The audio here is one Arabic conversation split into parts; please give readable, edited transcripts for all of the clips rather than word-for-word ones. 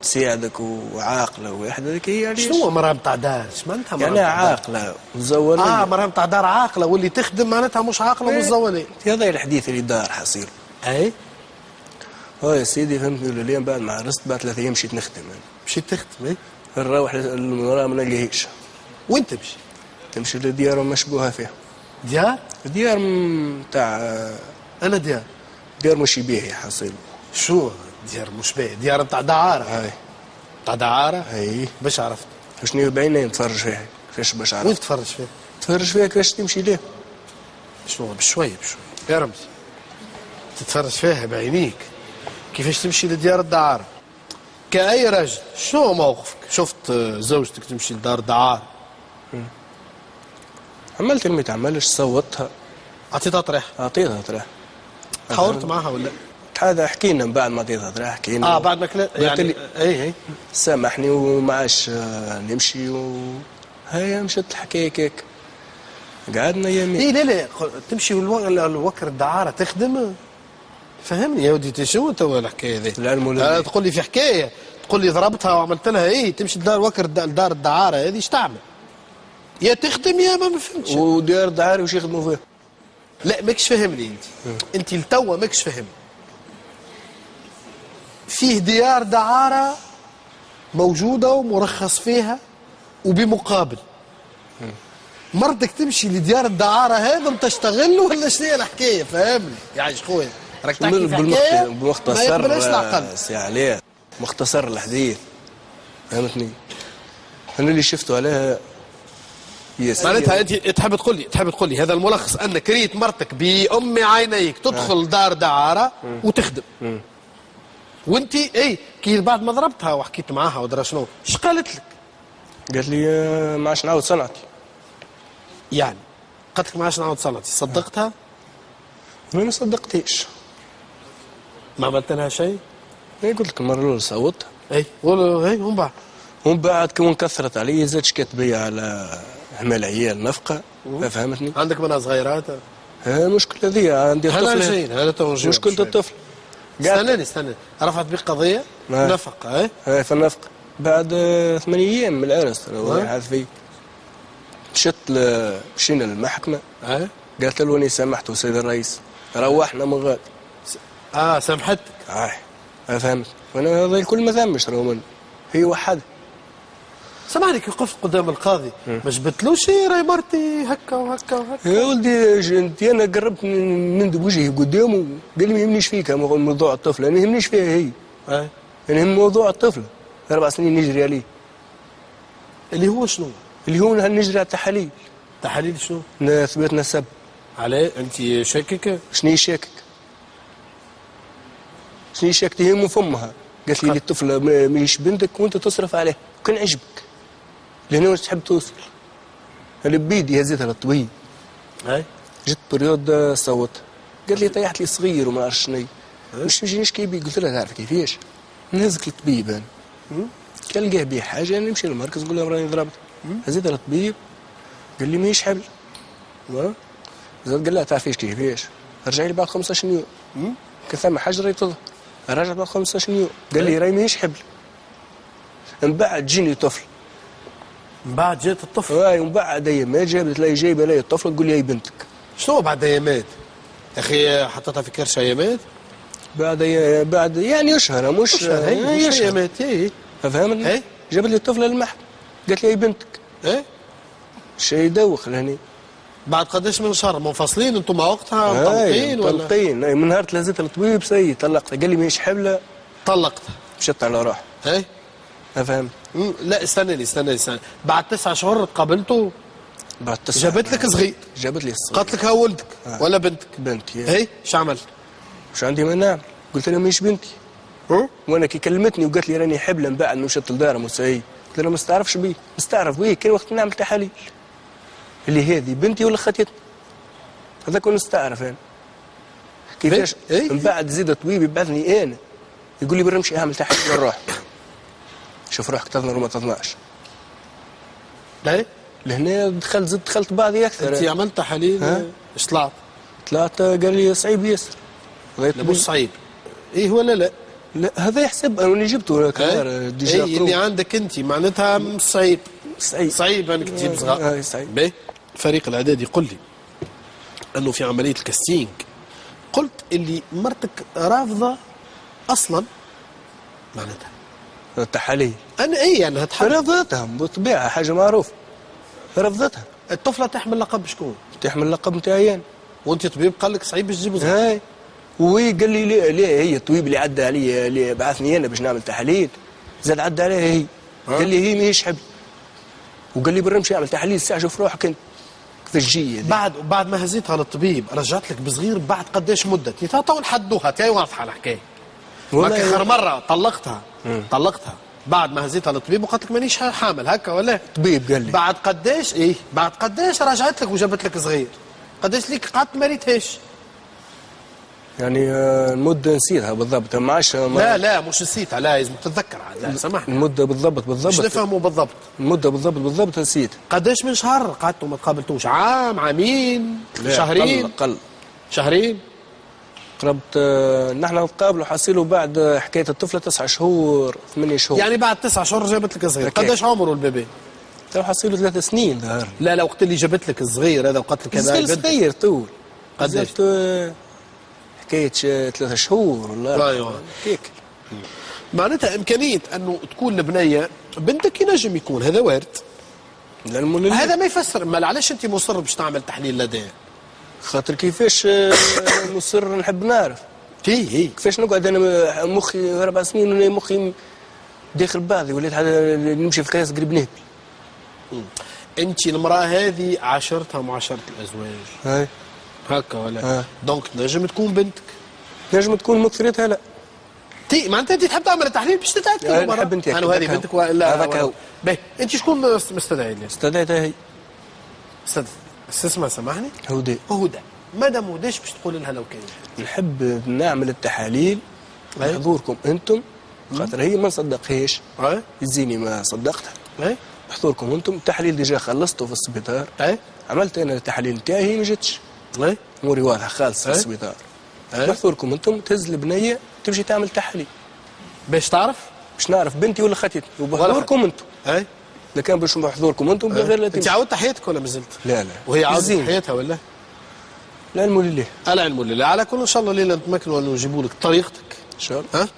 تساعدك وعاقله واحده هذيك هي علاش. شنو مرأة نتاع دار؟ اش معناتها مرأة يعني عاقله وزوليه. مرأة نتاع دار عاقله واللي تخدم معناتها مش عاقله ومزوليه. هذا الحديث اللي دار حصير. اي يا سيدي فهمتني ولا لا؟ بعد ما عرست بعد 3 ايام مشيت نخدم انا. مشيت تخدم اي؟ نروح المراه ما نلقاهيش. وين تمشي؟ تمشي لديار مشبوهه فيها. ديار؟ ديار نتاع انا ديار مش باهي حصيل. شو ديار مش باهي؟ ديار نتاع دعاره. هاي نتاع دعاره؟ اي باش عرفت؟ شنو بعيني نتفرج فيها كيفاش باش عرفت. وين تتفرج فيها؟ تفرج فيها كيفاش تمشي ليه. شنو بشويه يا رمزي تتفرج فيها بعينيك كيفاش تمشي لديار الدعاره كأي راجل. شنو موقفك؟ شفت زوجتك تمشي لدار الدعاره عملت اللي ما تعملش، صوتها عطيتها طريح؟ اعطيتها طريح. تحاورت معها ولا؟ هذا حكينا من بعد ما عطيتها طريح حكينا. بعد ما كلا يعني اي سامحني وما عادش نمشي هيا مشت الحكايه كيك قعدنا يمين. اي لا تمشي الوكر الدعاره تخدم. فهمني يا ودي شنو تو الحكايه ذي؟ تقول لي في حكايه تقول لي ضربتها وعملت لها تمشي لدار وكر دار الدعاره هذه ايش تعمل؟ يا تخدم يا ما فهمتش. وديار الدعاره وش يخدموا فيها؟ لا ماكش فهمني انت لتوا ماكش فهمني. فيه ديار دعاره موجوده ومرخص فيها وبمقابل مرتك تمشي لديار الدعاره هذا تشتغل ولا شنو هي الحكايه؟ فهمني يعني خويا راك تحكي في حكايه بمختصر سي عليه مختصر الحديث فهمتني. انا اللي شفته عليها معناتها انت تحب تقول لي هذا الملخص انك ريت مرتك بأم عينيك تدخل دار دعاره وتخدم. وانت كي بعد ما ضربتها وحكيت معاها ودرا شنو ايش قالت لك؟ قالت لي ما عادش نعاود صنعتي. يعني قالت لك ما عادش نعاود صنعتي صدقتها؟ ما صدقتيش. ما عملت لها شيء؟ قلت لك المره الاولى صوتها. ومن بعد كون كثرت علي زاد شكات بيا على همال عيال نفقه. فهمتني. عندك منها صغيرات؟ المشكله ذي عندي طفل. هذا مشكلة الطفل. استناني رفعت بك قضيه نفقه. في النفقه بعد 8 ايام من العرس حاث فيه. مشينا للمحكمه. قالت له اني سامحته سيد الرئيس روحنا من غاد. سامحتك؟ فهمت. وانا هذا الكل ما ثمش راهو هي وحدها. سامحني كي وقفت قدام القاضي ما جبتلوش راهي مرتي هكا وهكا وهكا؟ يا ولدي انت انا قربت نندب وجهي قدامه قال لي ما يهمنيش فيك موضوع الطفله ما يهمنيش فيها هي. يهم موضوع الطفله 4 سنين نجري عليه. اللي هو شنو؟ اللي هو نجري على التحاليل. تحاليل شنو؟ اثبات نسب. عليه انت شاكك؟ شنو شاكك؟ شنو شاكتي هي من فمها قالت لي الطفله ماهيش بنتك وانت تصرف عليها كان عجبك لهنا واش تحب توصل. انا بيدي هزيتها للطبيب. جت بريود صوت قال لي طيحت لي صغير وما عرفش شنو مش نجي نشكي بيه. قلت لها تعرف كيفاش نهزك للطبيب انا كان لقاه بيه حاجه نمشي للمركز نقول لهم راني ضربت. هزيتها للطبيب قال لي ماهيش حبل. زاد قال لها تعرفيش كيفاش رجع لي بعد 15 يوم كان ثم حاجه راهي تظهر. رجع بعد 15 يوم قال لي راهي ماهيش حبل. من بعد جيني طفل. من بعد جات الطفل؟ ومن بعد ايامات جابت لي جايبه لي الطفل تقول لي هي بنتك. شنو بعد ايامات؟ يا اخي حطيتها في كرش ايامات؟ بعد يعني اشهر مش ايامات. فهمتني؟ جابت لي الطفله للمحكمه قالت لي هي بنتك. شيء يدوخ لهني. بعد قداش من شهر منفصلين انتم مع وقتها مطلقين ولا؟ مطلقين. من نهار لازلت الطبيب سيد طلقتها قال لي ماهيش حبله. طلقتها؟ مشت على روحها. فهمت؟ لا استناني بعد 9 شهور قابلته؟ بعد 9 جابت لك صغير؟ جابت لي الصغير. قالت لك ها ولدك ولا بنتك؟ بنتي. ايش عملت؟ مش عندي ما نعمل. قلت لها ماهيش بنتي. وانا كي كلمتني وقالت لي راني حبله من بعد مشت لدارها مساي قلت لها ما استعرفش بيه مستعرف بيه كان وقت نعمل تحاليل اللي هذه بنتي ولا خطيتني هذا كون نستعرف انا كيفاش. من بعد زيد طبيبي بعثني انا يقول لي برمشي اعمل تحاليل نروح شوف روحك تظهر وما تظناش. لهنا دخلت بعضي اكثر. انت عملت تحاليل ايش طلعت؟ طلعت قال لي صعيب ياسر. مش صعيب ولا لا؟ لا هذا يحسب انا اللي جبته كبار ديجا اللي عندك انت معناتها صعيب صعيب انك تجيب صغار. صعيب. باهي الفريق الاعدادي يقول لي انه في عمليه الكاستينج قلت اللي مرتك رافضه اصلا معناتها التحاليل. انا انها رفضتها بالطبيعه، حاجه معروفه. رفضتها. الطفله تحمل لقب شكون؟ تحمل لقب نتاعي انا. وانت طبيب قال لك صعيب باش تجيب صغار. هاي وقال لي ليه هي الطبيب اللي عدى علي اللي بعثني انا باش نعمل تحاليل زاد عدى عليها هي. قال لي هي ماهيش حبل، وقال لي برمشي اعمل تحاليل الساعه شوف روحك انت كيفاش جي. بعد ما هزيتها للطبيب رجعت لك بصغير بعد قداش مده؟ تو نحدوها تاي واضحه الحكايه. والله اخر مره طلقتها بعد ما هزيتها للطبيب وقالت لك مانيش حامل هكا ولا؟ طبيب قال لي بعد قداش بعد قداش رجعت لك وجابت لك صغير؟ قداش ليك قعدت ما ريتهاش؟ يعني المده نسيتها بالضبط ما عادش. لا مش نسيتها، لا لازم تتذكر عاد. لا سامحني المده بالضبط مش نفهموا بالضبط. المده بالضبط نسيت. قداش من شهر قعدتوا ما تقابلتوش؟ عام عامين شهرين؟ أقل شهرين قربت. نحن نتقابلوا حصيلوا بعد حكايه الطفله 9 شهور 8 شهور. يعني بعد 9 شهور جابت لك صغير. قداش عمره البيبي؟ تو حصيلوا 3 سنين ظهر. لا وقت اللي جابت لك الصغير هذا وقت لك هذا صغير طول. قداش؟ حكايه 3 شهور ولا ايوه هيك. معناتها امكانيه انه تكون البنيه بنتك ينجم يكون هذا وارد. هذا ما يفسر ما علاش انت مصر باش تعمل تحليل لديه؟ خاطر كيفاش مصر نحب نعرف. هي كيفاش نقعد انا مخي 4 سنين وانا مخي داخل بعضي وليت نمشي في القياس قريب نهبل. انت المراه هذه عاشرتها معاشره الازواج. هاي هكا ولا؟ دونك نجم تكون بنتك. نجم تكون مكثرتها لا. معناتها انت تحب تعمل تحليل باش تتاكد. انا نحب نتاكد. انا هذه بنتك ولا هذاك هو. باهي انت شكون مستدعي لي؟ استدعيتها هي. اسمها سامحني؟ هدى. مادام هداش باش تقول لها لو كان نحب نعمل التحاليل بحضوركم انتم خاطر هي ما صدقهاش. يزيني ما صدقتها. بحضوركم انتم. التحليل ديجا خلصته في السبيطار. عملت انا التحاليل نتاعي هي ما جاتش. اموري واضحه خالص في السبيطار. بحضوركم انتم تهز البنيه تمشي تعمل تحاليل باش تعرف باش نعرف بنتي ولا خطيتي وبحضوركم انتم. اذا كان باش بحضوركم انتم بغير لا تمشي. انت عاودت حياتك ولا مازلت؟ لا وهي عاودت حياتها ولا؟ العلم لله. العلم لله. على كل ان شاء الله ليله نتمكنوا انه نجيبوا لك طريقتك ان شاء الله.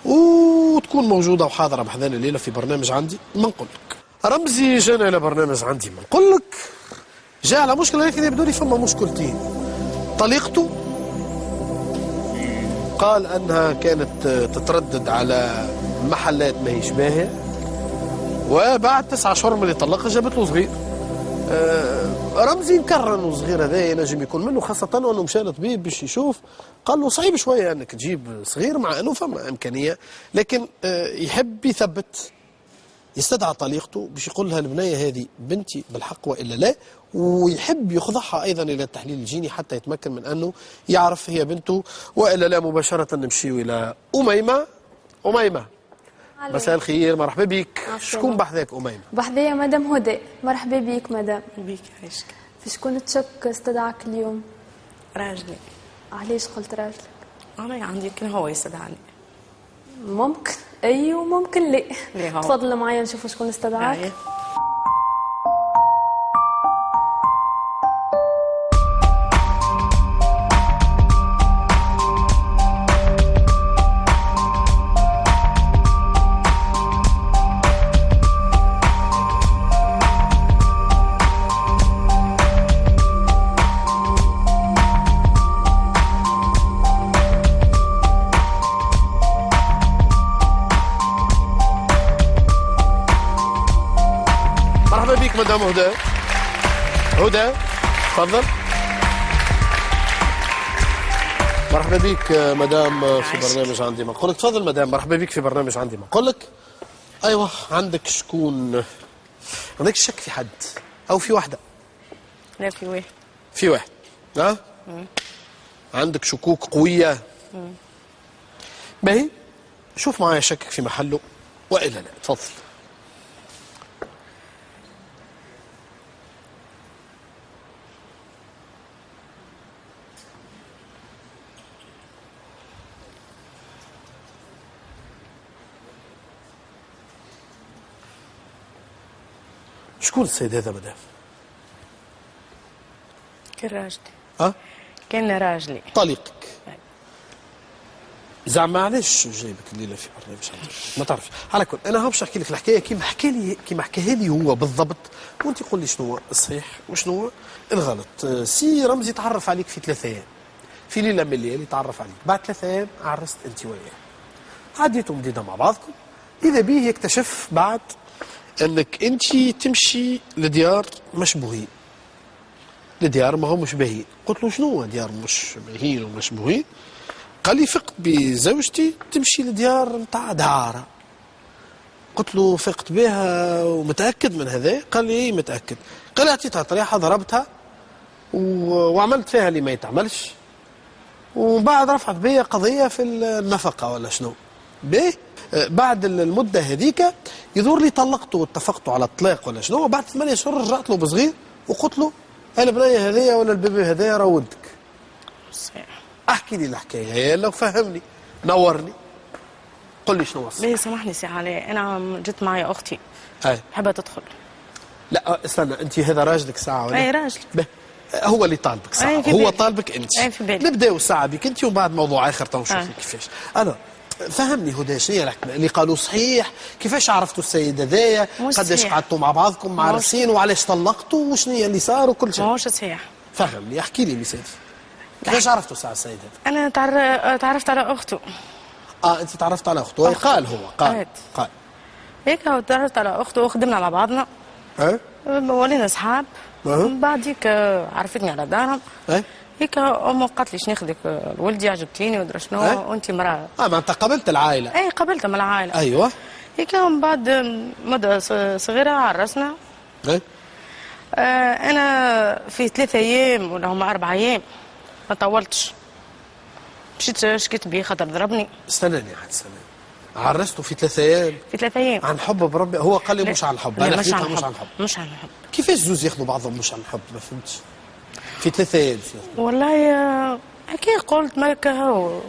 وتكون موجوده وحاضره بحذانا الليله في برنامج عندي ما نقول لك. رمزي جانا الى برنامج عندي ما نقول لك. جاء على مشكله لكن يبدو لي فما مشكلتين. طليقته قال انها كانت تتردد على محلات ماهيش باهيه، وبعد 9 شهور من اللي طلقها جابت له صغير. رمزي نكرر انه صغير هذا ينجم يكون منه، خاصه انه مشى لطبيب باش يشوف قال له صعيب شويه انك تجيب صغير مع انه فما امكانيه، لكن يحب يثبت. يستدعى طليقته باش يقول لها البنيه هذه بنتي بالحق والا لا، ويحب يخضعها ايضا الى التحليل الجيني حتى يتمكن من انه يعرف هي بنته والا لا. مباشره نمشيو الى اميمه. مساء الخير، مرحبا بك. شكون بحذاك اميمه؟ بحذايا مدام هدى. مرحبا بك مدام. بيك عايشك. في شكون تشك استدعاك اليوم؟ راجلي. علاش قلت راجلك؟ انا عندي كان هو يستدعاني. ممكن اي وممكن لا. ليه هو؟ تفضل معايا نشوف شكون استدعاك. مدام هدى تفضل. مرحبا بك مدام في برنامج عندي ما نقول لك. تفضل مدام، مرحبا بك في برنامج عندي ما نقول لك. ايوه عندك شكون؟ عندك شك في حد او في واحده؟ لا في واحد. في واحد. عندك شكوك قويه؟ باهي شوف معايا شكك في محله والا لا. تفضل. شكون السيد هذا مدام؟ كان راجلي. كان راجلي. طليقك. زعما علاش جايبك الليله في برنامج ما تعرفش. على كل انا باش نحكي لك الحكايه كيما حكاها لي هو بالضبط، وانت قول لي شنو هو الصحيح وشنو هو الغلط. سي رمزي تعرف عليك في 3 ايام، في ليله من الليالي تعرف عليك، بعد 3 ايام عرست انت وياه، عديتوا مدينه مع بعضكم، اذا به يكتشف بعد انك انت تمشي لديار مشبوهين، لديار ما همش باهيين. قلت له شنو هو ديار مش باهيين ومشبوهين؟ قال لي فقت بزوجتي تمشي لديار نتاع دعاره. قلت له فقت بها ومتاكد من هذا؟ قال لي ايه متاكد. قال لي اعطيتها طريحه ضربتها وعملت فيها اللي ما يتعملش، ومن بعد رفعت بيا قضيه في النفقه ولا شنو. باهي بعد المده هذيك يظهر لي طلقته واتفقتوا على الطلاق ولا شنو، وبعد 8 اشهر رجعت له بصغير وقلت له البنيه هذيا ولا البيبي هذايا راه ولدك. احكي لي الحكايه لو فهمني نورني قل لي شنو ليه سامحني سي علي، انا جت معي اختي حابه تدخل. لا استنى، انت هذا راجلك ساعه ولا؟ اي راجلي. هو اللي طالبك ساعه، هو طالبك انت. اي في بالي. نبداو ساعه بك انت وبعد موضوع اخر تنشوف كيفاش. انا فهمني هدى شنو اللي قالوا صحيح؟ كيفاش عرفتوا السيد هذايا؟ قداش قعدتوا مع بعضكم معرسين وعلاش طلقتوا وشنو اللي صار وكل شيء؟ ماهوش صحيح. فهمني احكي لي مثال. كيفاش عرفتوا ساعه السيد هذا؟ انا تعرفت على اخته. انت تعرفت على اخته؟ قال هيك تعرفت على اخته وخدمنا مع بعضنا. ولينا اصحاب. بعديك عرفتني على دارهم. هيك امه قالت لي شنو ناخذك لولدي، عجبتيني ودرا شنو وانت مراه. معناتها قبلت العائله؟ اي قبلتها من العائله. ايوه. هيك من بعد مده صغيره عرسنا. انا في 3 ايام ولا هما 4 ايام ما طولتش، مشيت شكيت بيه خاطر ضربني. استناني استناني، عرسته في 3 ايام؟ في 3 ايام. عن حب بربي؟ هو قال لي مش عن الحب. لا مش عن الحب. مش عن الحب. كيفاش زوز ياخذوا بعضهم مش عن الحب؟ ما فهمتش. في 3 ايام والله هكا قلت ما هو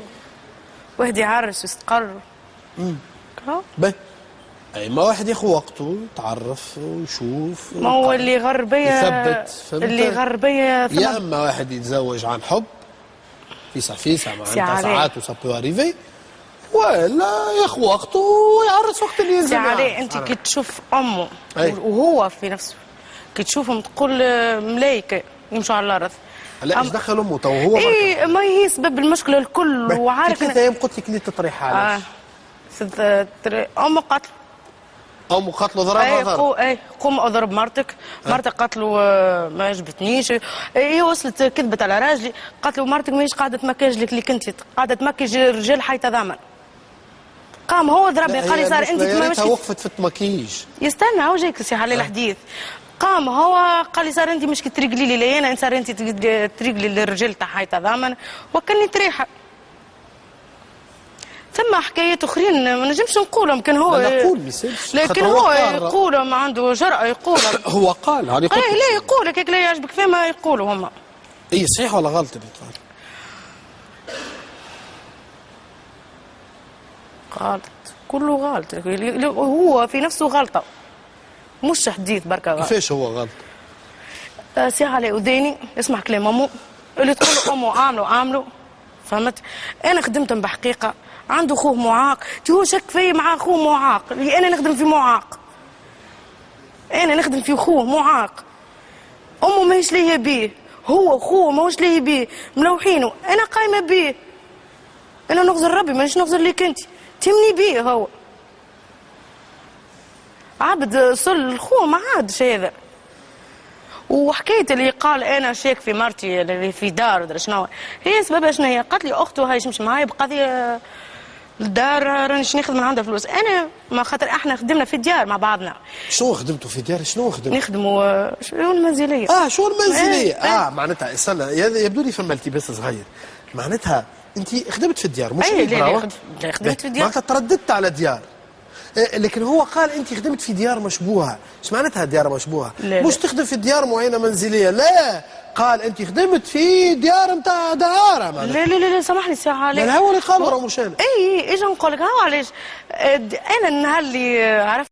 واحد يعرس ويستقر. باهي. اي ما واحد ياخذ وقته يتعرف ويشوف. ما هو اللي غربيه يثبت، فهمت؟ اللي غربيه يا اما واحد يتزوج عن حب فيسا معناتها ساعات وسابو اريفي، ولا ياخذ وقته ويعرس وقت اللي ينزل. عليه انت كي تشوف امه وهو في نفسه كي تشوفهم تقول ملايكه يمشوا على الارض. لا ايش دخل امه تو هو؟ اي ما هي سبب المشكله الكل. وعارف 3 ايام قلت لك اللي تطريحه علاش؟ امه قتل. امه قتله ضربها ضرب. قوم اضرب مرتك. مرتك قتله ما عجبتنيش. هي وصلت كذبت على راجلي، قالت له مرتك ماهيش قاعده تمكج لك اللي كنتي قاعده تمكج رجال حيطه ضامن. قام هو ضربني قال لي صار انت ماشي وقفت في التمكيج. يستنى هو جايك سي علي الحديث. قام هو قال لي صار انت مش تريقلي لي لينا، صار انت تريقلي للرجال تاع حيطه ضامن وكني تريحه. ثم حكايات اخرين ما نجمش نقولهم. كان هو نقول لكن هو يقولهم عنده جرأة يقولهم. هو قال هاني قلت لا يقول هيك لا يعجبك فيما يقولوا هما. اي صحيح ولا غلط اللي قال؟ غلط كله غلط. هو في نفسه غلطة مش حديث بركة غلط. كيفاش هو غلط؟ سي علي وديني اسمع كلام امه اللي تقول امه عاملوا فهمت. انا خدمت بحقيقة عنده خوه معاق، هو شك فيا مع خوه معاق، انا نخدم في معاق، انا نخدم في خوه معاق. امه ماهيش ليا بيه، هو خوه ماهوش ليا بيه، ملوحينه انا قايمه بيه، انا نغزر ربي مانيش نغزر ليك انت، تمني بيه هو عبد صل خوه ما عادش هذا. وحكيت اللي قال انا شاك في مرتي اللي في دار ودرا شنو هي سببها شنو هي؟ قالت لي اخته هاي شمش معايا بقضيه الدار رانيش ناخذ من عندها فلوس. انا ما خاطر احنا خدمنا في الديار مع بعضنا. شنو خدمتوا في الديار؟ شنو خدمتوا؟ نخدموا شؤون منزليه. شؤون منزليه. معناتها استنى يبدو لي فما التباس صغير. معناتها انت خدمت في الديار مش لا خدمت في الديار. معناتها ترددت على ديار. لكن هو قال انت خدمت في ديار مشبوهه. ايش معناتها ديار مشبوهه؟ مش تخدم في ديار معينه منزليه، لا قال انت خدمت في ديار نتاع دعاره. لا سامحني سي علي. لا هو اللي قال وراه مش انا. اي ايش نقول لك هو علاش انا النهار اللي عرفت